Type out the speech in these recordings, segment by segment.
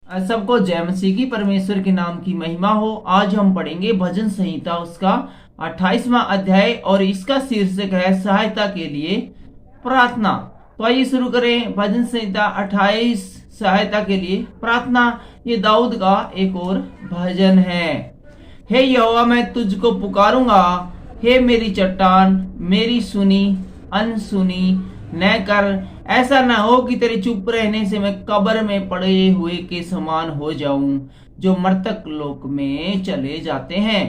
सबको जय मसीह की, परमेश्वर के नाम की महिमा हो। आज हम पढ़ेंगे भजन संहिता उसका 28वां अध्याय और इसका शीर्षक है सहायता के लिए प्रार्थना। तो आइए शुरू करें। भजन संहिता 28 सहायता के लिए प्रार्थना। ये दाऊद का एक और भजन है। हे यहोवा मैं तुझको पुकारूंगा, हे मेरी चट्टान, मेरी सुनी अनसुनी न कर। ऐसा न हो कि तेरे चुप रहने से मैं कब्र में पड़े हुए के समान हो जाऊं, जो मृतक लोक में चले जाते हैं।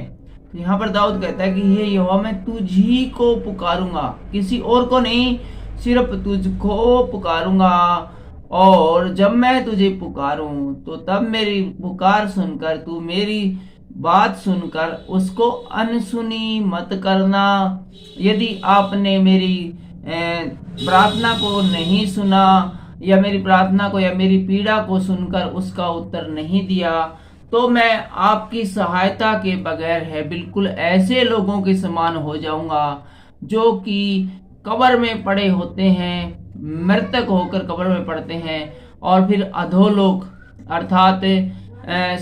तो यहाँ पर दाऊद कहता है कि हे यहोवा मैं तुझी को पुकारूंगा, किसी और को नहीं, सिर्फ तुझको पुकारूंगा। और जब मैं तुझे पुकारूं तो तब मेरी पुकार सुनकर, तू मेरी बात सुनकर उसको अनसुनी मत करना। यदि आपने मेरी प्रार्थना को नहीं सुना, या मेरी प्रार्थना को या मेरी पीड़ा को सुनकर उसका उत्तर नहीं दिया, तो मैं आपकी सहायता के बगैर है बिल्कुल ऐसे लोगों के समान हो जाऊंगा जो कि कब्र में पड़े होते हैं, मृतक होकर कब्र में पड़ते हैं और फिर अधोलोक अर्थात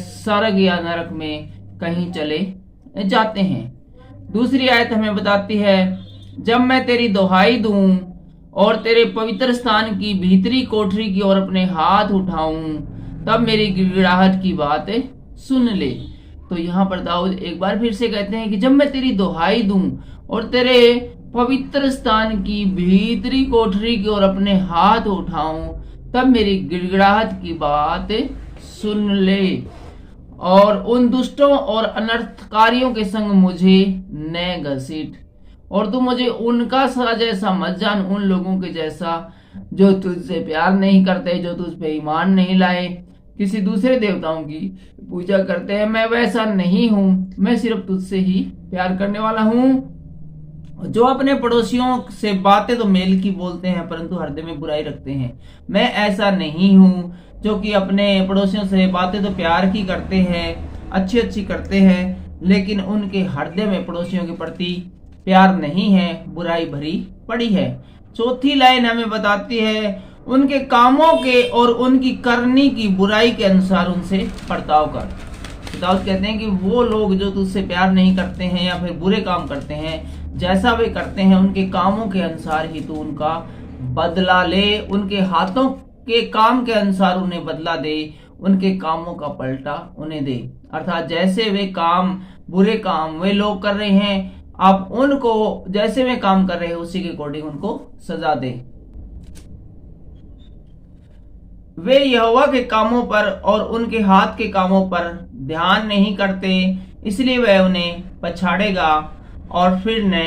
स्वर्ग या नरक में कहीं चले जाते हैं। दूसरी आयत हमें बताती है, जब मैं तेरी दुहाई दूं और तेरे पवित्र स्थान की भीतरी कोठरी की ओर अपने हाथ उठाऊं, तब मेरी गिड़गिड़ाहट की बात सुन ले। तो यहाँ पर दाऊद एक बार फिर से कहते हैं कि जब मैं तेरी दुहाई दूं और तेरे पवित्र स्थान की भीतरी कोठरी की ओर अपने हाथ उठाऊं, तब मेरी गिड़गिड़ाहट की बात सुन ले और उन दुष्टों और अनर्थकारियों के संग मुझे न घसीट। और तू मुझे उनका सा जैसा मत जान, उन लोगों के जैसा जो तुझसे प्यार नहीं करते, जो तुझ पे ईमान नहीं लाए, किसी दूसरे देवताओं की पूजा करते हैं। मैं वैसा नहीं हूँ, मैं सिर्फ तुझसे ही प्यार करने वाला हूँ। जो अपने पड़ोसियों से बातें तो मेल की बोलते हैं परंतु हृदय में बुराई रखते हैं, मैं ऐसा नहीं हूँ। जो कि अपने पड़ोसियों से बातें तो प्यार की करते हैं, अच्छी अच्छी करते हैं, लेकिन उनके हृदय में पड़ोसियों के प्रति प्यार नहीं है, बुराई भरी पड़ी है। चौथी लाइन हमें बताती है, उनके कामों के और उनकी करनी की बुराई के अनुसार उनसे बर्ताव कर। दाऊद कहते हैं कि वो लोग जो तुझसे प्यार नहीं करते हैं या फिर बुरे काम करते हैं, जैसा वे करते हैं उनके कामों के अनुसार ही तू उनका बदला ले। उनके हाथों के काम के अनुसार उन्हें बदला दे, उनके कामों का पलटा उन्हें दे। अर्थात जैसे वे काम, बुरे काम वे लोग कर रहे हैं, आप उनको जैसे वे काम कर रहे हैं उसी के अकॉर्डिंग उनको सजा दे। वे यहोवा के कामों पर और उनके हाथ के कामों पर ध्यान नहीं करते, इसलिए वह उन्हें पछाड़ेगा और फिर न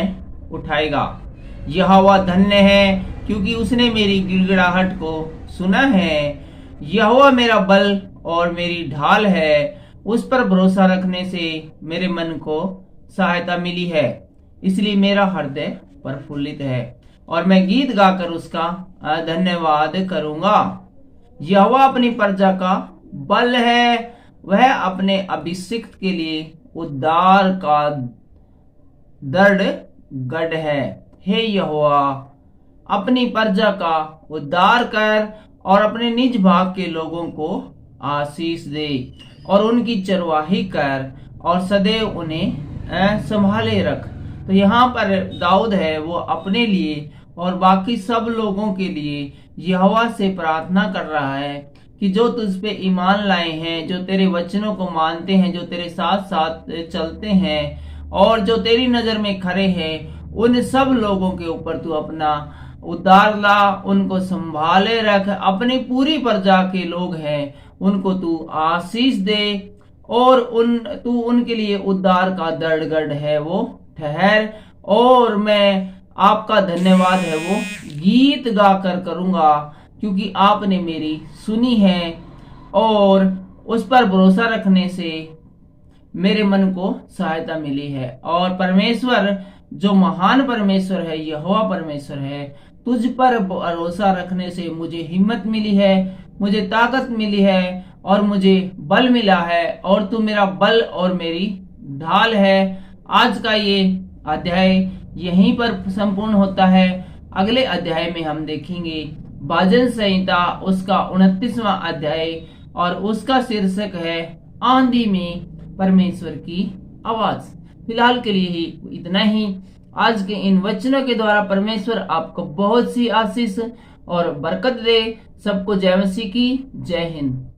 उठाएगा। यहोवा धन्य है क्योंकि उसने मेरी गिड़गिड़ाहट को सुना है। यहोवा मेरा बल और मेरी ढाल है, उस पर भरोसा रखने से मेरे मन को सहायता मिली है, इसलिए मेरा हृदय प्रफुल्लित है और मैं गीत गाकर उसका धन्यवाद करूंगा। यहोवा अपनी प्रजा का बल है, वह अपने अभिषिक्त के लिए उद्धार का दृढ़ गढ़ है। हे यहोवा अपनी प्रजा का उद्धार कर और अपने निज भाग के लोगों को आशीष दे और उनकी चरवाही कर और सदैव उन्हें संभाले रख। तो यहाँ पर दाऊद है वो अपने लिए और बाकी सब लोगों के लिए यहोवा से प्रार्थना कर रहा है कि जो तुझ पे ईमान लाए हैं, जो तेरे वचनों को मानते हैं, जो तेरे साथ साथ चलते हैं और जो तेरी नजर में खड़े हैं, उन सब लोगों के ऊपर तू अपना उद्धार ला, उनको संभाले रख। अपनी पूरी प्रजा के लोग हैं उनको तू आशीष दे और तू उनके लिए उद्धार का दृढ़ है वो ठहर। और मैं आपका धन्यवाद है वो गीत गाकर करूंगा, क्योंकि आपने मेरी सुनी है और उस पर भरोसा रखने से मेरे मन को सहायता मिली है। और परमेश्वर जो महान परमेश्वर है, यहोवा परमेश्वर है, तुझ पर भरोसा रखने से मुझे हिम्मत मिली है, मुझे ताकत मिली है और मुझे बल मिला है, और तू मेरा बल और मेरी ढाल है। आज का ये अध्याय यहीं पर संपूर्ण होता है। अगले अध्याय में हम देखेंगे भजन संहिता उसका 29वां अध्याय और उसका शीर्षक है आंधी में परमेश्वर की आवाज। फिलहाल के लिए ही इतना ही। आज के इन वचनों के द्वारा परमेश्वर आपको बहुत सी आशीष और बरकत दे। सबको जय मसीह की। जय हिंद।